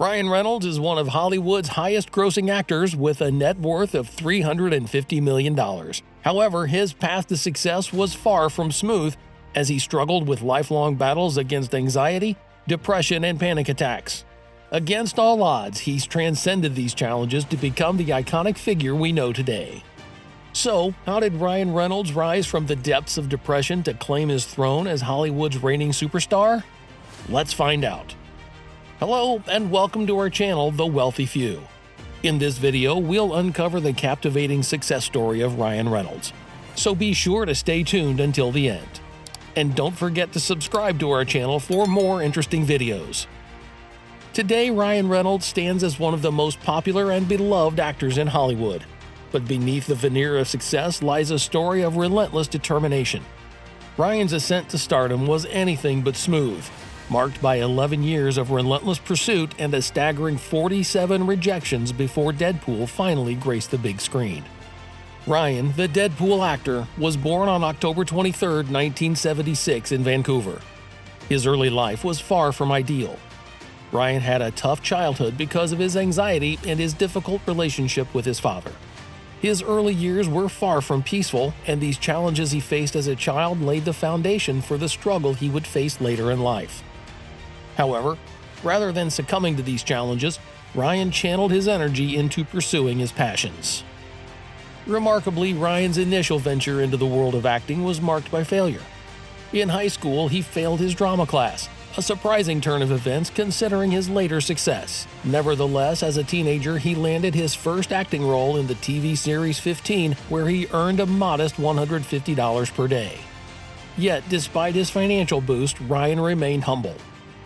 Ryan Reynolds is one of Hollywood's highest-grossing actors with a net worth of $350 million. However, his path to success was far from smooth, as he struggled with lifelong battles against anxiety, depression, and panic attacks. Against all odds, he's transcended these challenges to become the iconic figure we know today. So, how did Ryan Reynolds rise from the depths of depression to claim his throne as Hollywood's reigning superstar? Let's find out. Hello, and welcome to our channel, The Wealthy Few. In this video, we'll uncover the captivating success story of Ryan Reynolds. So be sure to stay tuned until the end. And don't forget to subscribe to our channel for more interesting videos. Today, Ryan Reynolds stands as one of the most popular and beloved actors in Hollywood. But beneath the veneer of success lies a story of relentless determination. Ryan's ascent to stardom was anything but smooth, marked by 11 years of relentless pursuit and a staggering 47 rejections before Deadpool finally graced the big screen. Ryan, the Deadpool actor, was born on October 23, 1976 in Vancouver. His early life was far from ideal. Ryan had a tough childhood because of his anxiety and his difficult relationship with his father. His early years were far from peaceful, and these challenges he faced as a child laid the foundation for the struggle he would face later in life. However, rather than succumbing to these challenges, Ryan channeled his energy into pursuing his passions. Remarkably, Ryan's initial venture into the world of acting was marked by failure. In high school, he failed his drama class, a surprising turn of events considering his later success. Nevertheless, as a teenager, he landed his first acting role in the TV series 15, where he earned a modest $150 per day. Yet, despite his financial boost, Ryan remained humble.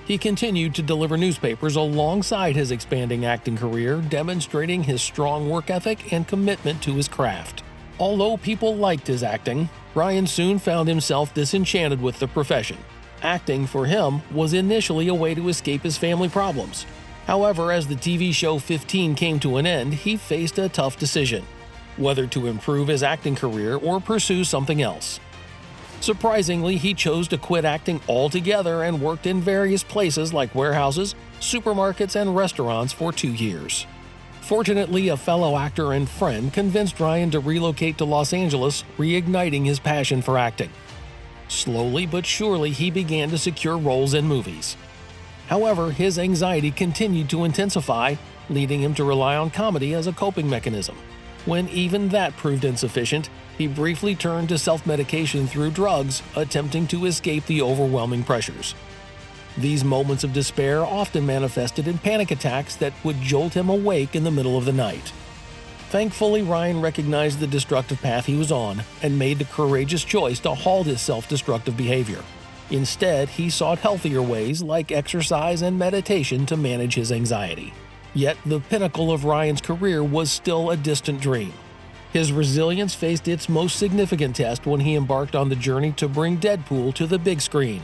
He continued to deliver newspapers alongside his expanding acting career, demonstrating his strong work ethic and commitment to his craft. Although people liked his acting, Ryan soon found himself disenchanted with the profession. Acting, for him, was initially a way to escape his family problems. However, as the TV show 15 came to an end, he faced a tough decision: whether to improve his acting career or pursue something else. Surprisingly, he chose to quit acting altogether and worked in various places like warehouses, supermarkets, and restaurants for 2 years. Fortunately, a fellow actor and friend convinced Ryan to relocate to Los Angeles, reigniting his passion for acting. Slowly but surely, he began to secure roles in movies. However, his anxiety continued to intensify, leading him to rely on comedy as a coping mechanism. When even that proved insufficient, he briefly turned to self-medication through drugs, attempting to escape the overwhelming pressures. These moments of despair often manifested in panic attacks that would jolt him awake in the middle of the night. Thankfully, Ryan recognized the destructive path he was on and made the courageous choice to halt his self-destructive behavior. Instead, he sought healthier ways like exercise and meditation to manage his anxiety. Yet, the pinnacle of Ryan's career was still a distant dream. His resilience faced its most significant test when he embarked on the journey to bring Deadpool to the big screen.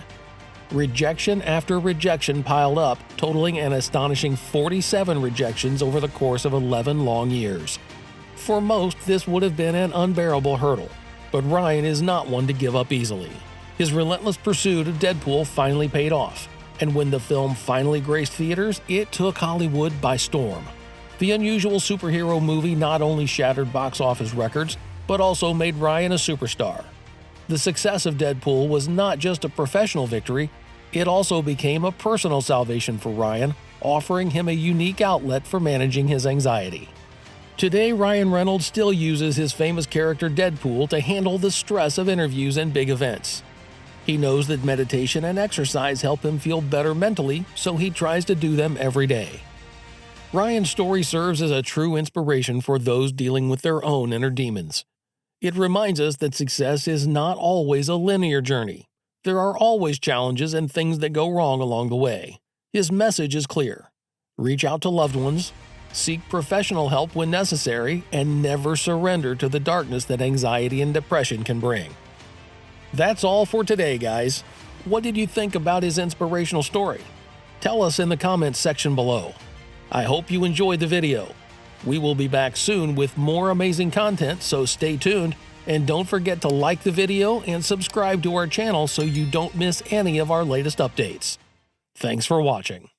Rejection after rejection piled up, totaling an astonishing 47 rejections over the course of 11 long years. For most, this would have been an unbearable hurdle, but Ryan is not one to give up easily. His relentless pursuit of Deadpool finally paid off, and when the film finally graced theaters, it took Hollywood by storm. The unusual superhero movie not only shattered box office records, but also made Ryan a superstar. The success of Deadpool was not just a professional victory, it also became a personal salvation for Ryan, offering him a unique outlet for managing his anxiety. Today, Ryan Reynolds still uses his famous character Deadpool to handle the stress of interviews and big events. He knows that meditation and exercise help him feel better mentally, so he tries to do them every day. Ryan's story serves as a true inspiration for those dealing with their own inner demons. It reminds us that success is not always a linear journey. There are always challenges and things that go wrong along the way. His message is clear: reach out to loved ones, seek professional help when necessary, and never surrender to the darkness that anxiety and depression can bring. That's all for today, guys. What did you think about his inspirational story? Tell us in the comments section below. I hope you enjoyed the video. We will be back soon with more amazing content, so stay tuned, and don't forget to like the video and subscribe to our channel so you don't miss any of our latest updates. Thanks for watching.